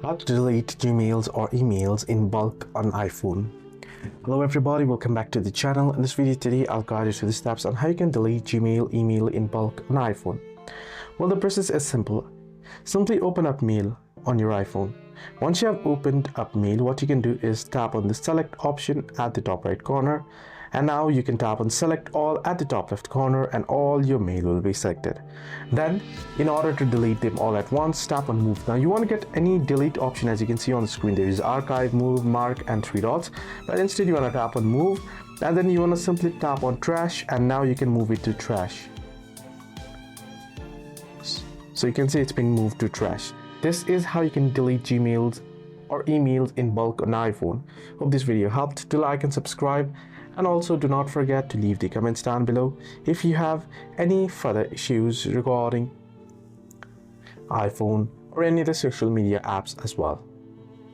How to delete Gmails or emails in bulk on iPhone. Hello everybody, welcome back to the channel. In this video today, I'll guide you through the steps on how you can delete Gmail email in bulk on iPhone. Well, the process is simple. Simply open up Mail on your iPhone. Once you have opened up Mail, what you can do is tap on the select option at the top right corner, and now you can tap on select all at the top left corner and all your mail will be selected. Then in order to delete them all at once, tap on move. Now you want to get any delete option. As you can see on the screen, there is archive, move, mark and three dots, but instead you want to tap on move, and then you want to simply tap on trash, and now you can move it to trash. So you can see it's been moved to trash. This is how you can delete Gmails or emails in bulk on iPhone. Hope this video helped. Do like and subscribe, and also do not forget to leave the comments down below if you have any further issues regarding iPhone or any other social media apps as well.